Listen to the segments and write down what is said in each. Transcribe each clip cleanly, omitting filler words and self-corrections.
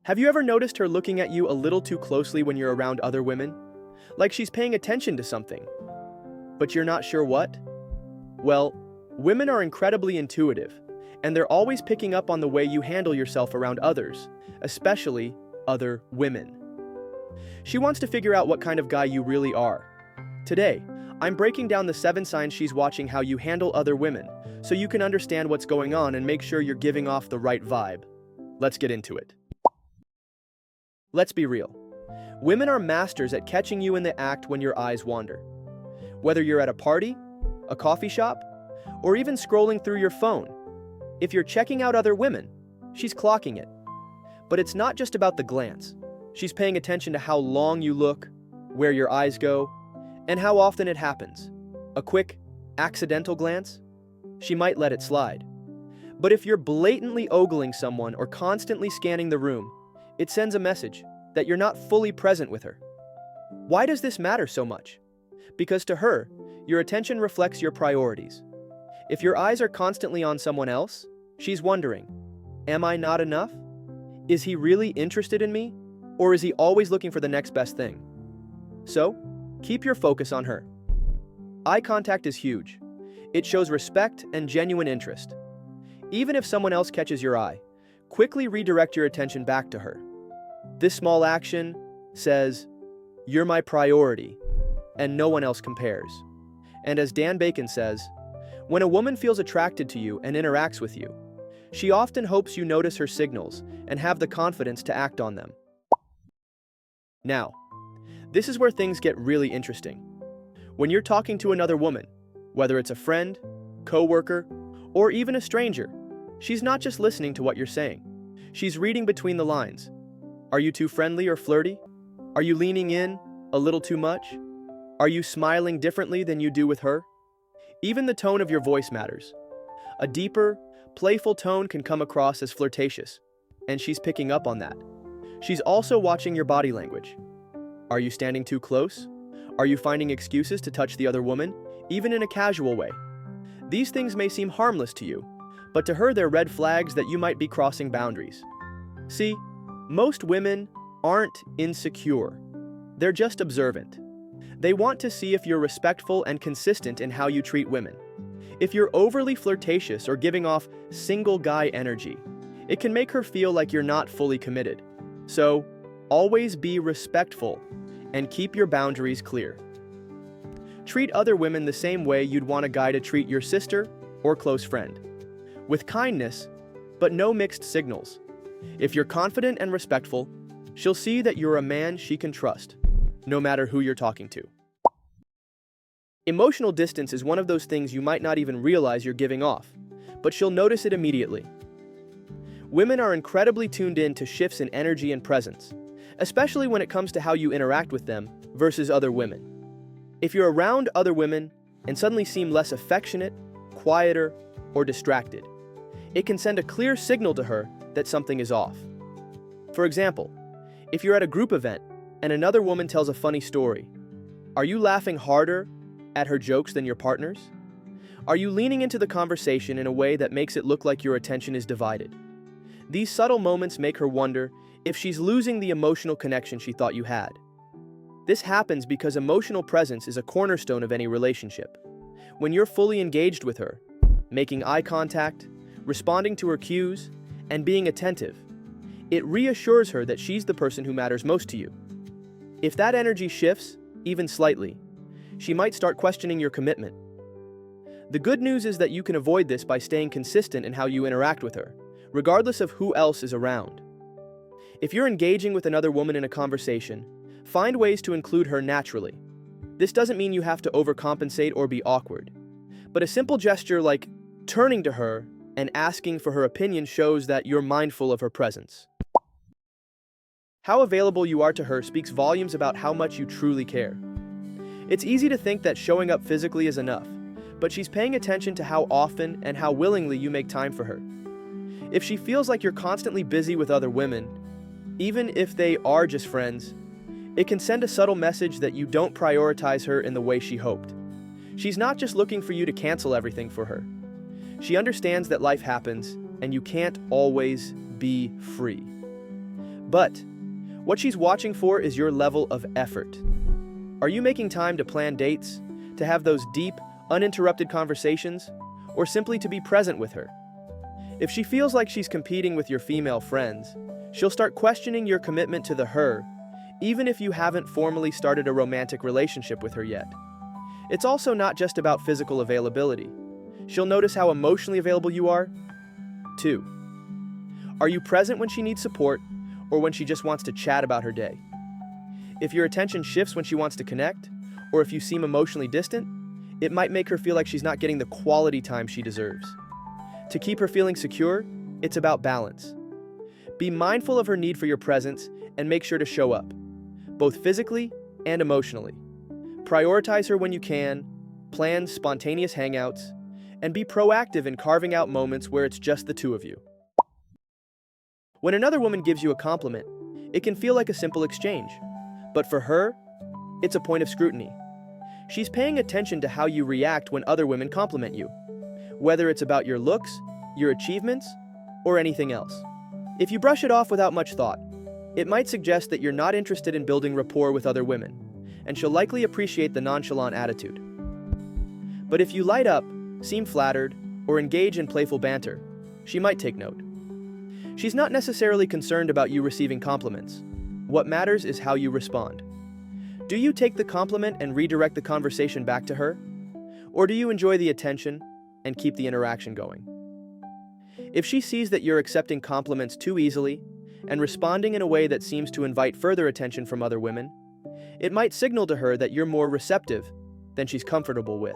Have you ever noticed her looking at you a little too closely when you're around other women? Like she's paying attention to something, but you're not sure what? Well, women are incredibly intuitive, and they're always picking up on the way you handle yourself around others, especially other women. She wants to figure out what kind of guy you really are. Today, I'm breaking down the 7 signs she's watching how you handle other women, so you can understand what's going on and make sure you're giving off the right vibe. Let's get into it. Let's be real. Women are masters at catching you in the act when your eyes wander. Whether you're at a party, a coffee shop, or even scrolling through your phone, if you're checking out other women, she's clocking it. But it's not just about the glance. She's paying attention to how long you look, where your eyes go, and how often it happens. A quick, accidental glance? She might let it slide. But if you're blatantly ogling someone or constantly scanning the room, it sends a message that you're not fully present with her. Why does this matter so much? Because to her, your attention reflects your priorities. If your eyes are constantly on someone else, she's wondering, am I not enough? Is he really interested in me? Or is he always looking for the next best thing? So, keep your focus on her. Eye contact is huge. It shows respect and genuine interest. Even if someone else catches your eye, quickly redirect your attention back to her. This small action says, "You're my priority, and no one else compares." And as Dan Bacon says, when a woman feels attracted to you and interacts with you, she often hopes you notice her signals and have the confidence to act on them. Now, this is where things get really interesting. When you're talking to another woman, whether it's a friend, coworker, or even a stranger, she's not just listening to what you're saying. She's reading between the lines. Are you too friendly or flirty? Are you leaning in a little too much? Are you smiling differently than you do with her? Even the tone of your voice matters. A deeper, playful tone can come across as flirtatious, and she's picking up on that. She's also watching your body language. Are you standing too close? Are you finding excuses to touch the other woman, even in a casual way? These things may seem harmless to you, but to her they're red flags that you might be crossing boundaries. See, most women aren't insecure. They're just observant. They want to see if you're respectful and consistent in how you treat women. If you're overly flirtatious or giving off single guy energy, it can make her feel like you're not fully committed. So, always be respectful and keep your boundaries clear. Treat other women the same way you'd want a guy to treat your sister or close friend. With kindness, but no mixed signals. If you're confident and respectful, she'll see that you're a man she can trust, no matter who you're talking to. Emotional distance is one of those things you might not even realize you're giving off, but she'll notice it immediately. Women are incredibly tuned in to shifts in energy and presence, especially when it comes to how you interact with them versus other women. If you're around other women and suddenly seem less affectionate, quieter, or distracted, it can send a clear signal to her that something is off. For example, if you're at a group event and another woman tells a funny story, are you laughing harder at her jokes than your partner's? Are you leaning into the conversation in a way that makes it look like your attention is divided? These subtle moments make her wonder if she's losing the emotional connection she thought you had. This happens because emotional presence is a cornerstone of any relationship. When you're fully engaged with her, making eye contact, responding to her cues, and being attentive, it reassures her that she's the person who matters most to you. If that energy shifts, even slightly, she might start questioning your commitment. The good news is that you can avoid this by staying consistent in how you interact with her, regardless of who else is around. If you're engaging with another woman in a conversation, find ways to include her naturally. This doesn't mean you have to overcompensate or be awkward, but a simple gesture like turning to her and asking for her opinion shows that you're mindful of her presence. How available you are to her speaks volumes about how much you truly care. It's easy to think that showing up physically is enough, but she's paying attention to how often and how willingly you make time for her. If she feels like you're constantly busy with other women, even if they are just friends, it can send a subtle message that you don't prioritize her in the way she hoped. She's not just looking for you to cancel everything for her. She understands that life happens, and you can't always be free. But what she's watching for is your level of effort. Are you making time to plan dates, to have those deep, uninterrupted conversations, or simply to be present with her? If she feels like she's competing with your female friends, she'll start questioning your commitment to the her, even if you haven't formally started a romantic relationship with her yet. It's also not just about physical availability. She'll notice how emotionally available you are, too. Are you present when she needs support, or when she just wants to chat about her day? If your attention shifts when she wants to connect, or if you seem emotionally distant, it might make her feel like she's not getting the quality time she deserves. To keep her feeling secure, it's about balance. Be mindful of her need for your presence and make sure to show up, both physically and emotionally. Prioritize her when you can, plan spontaneous hangouts, and be proactive in carving out moments where it's just the two of you. When another woman gives you a compliment, it can feel like a simple exchange, but for her, it's a point of scrutiny. She's paying attention to how you react when other women compliment you, whether it's about your looks, your achievements, or anything else. If you brush it off without much thought, it might suggest that you're not interested in building rapport with other women, and she'll likely appreciate the nonchalant attitude. But if you light up, seem flattered, or engage in playful banter, she might take note. She's not necessarily concerned about you receiving compliments. What matters is how you respond. Do you take the compliment and redirect the conversation back to her? Or do you enjoy the attention and keep the interaction going? If she sees that you're accepting compliments too easily and responding in a way that seems to invite further attention from other women, it might signal to her that you're more receptive than she's comfortable with.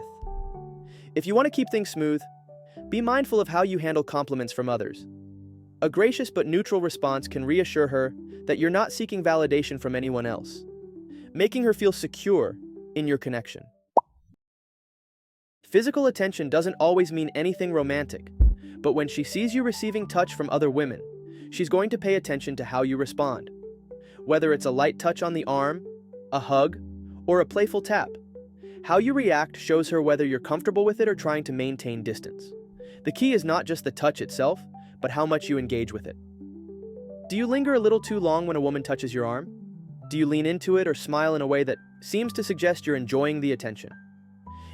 If you want to keep things smooth, be mindful of how you handle compliments from others. A gracious but neutral response can reassure her that you're not seeking validation from anyone else, making her feel secure in your connection. Physical attention doesn't always mean anything romantic, but when she sees you receiving touch from other women, she's going to pay attention to how you respond. Whether it's a light touch on the arm, a hug, or a playful tap, how you react shows her whether you're comfortable with it or trying to maintain distance. The key is not just the touch itself, but how much you engage with it. Do you linger a little too long when a woman touches your arm? Do you lean into it or smile in a way that seems to suggest you're enjoying the attention?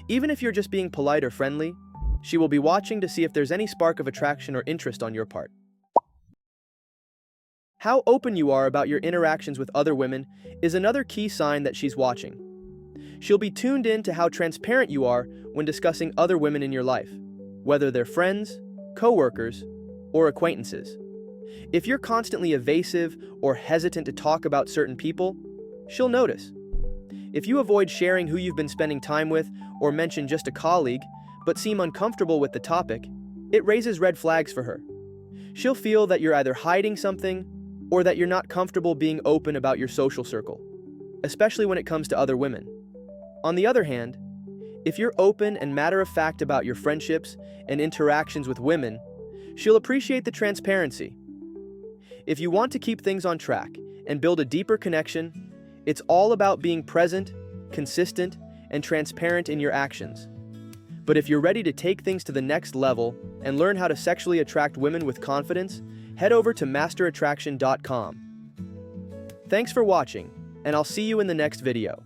Even if you're just being polite or friendly, she will be watching to see if there's any spark of attraction or interest on your part. How open you are about your interactions with other women is another key sign that she's watching. She'll be tuned in to how transparent you are when discussing other women in your life, whether they're friends, coworkers, or acquaintances. If you're constantly evasive or hesitant to talk about certain people, she'll notice. If you avoid sharing who you've been spending time with or mention just a colleague, but seem uncomfortable with the topic, it raises red flags for her. She'll feel that you're either hiding something or that you're not comfortable being open about your social circle, especially when it comes to other women. On the other hand, if you're open and matter-of-fact about your friendships and interactions with women, she'll appreciate the transparency. If you want to keep things on track and build a deeper connection, it's all about being present, consistent, and transparent in your actions. But if you're ready to take things to the next level and learn how to sexually attract women with confidence, head over to masterattraction.com. Thanks for watching, and I'll see you in the next video.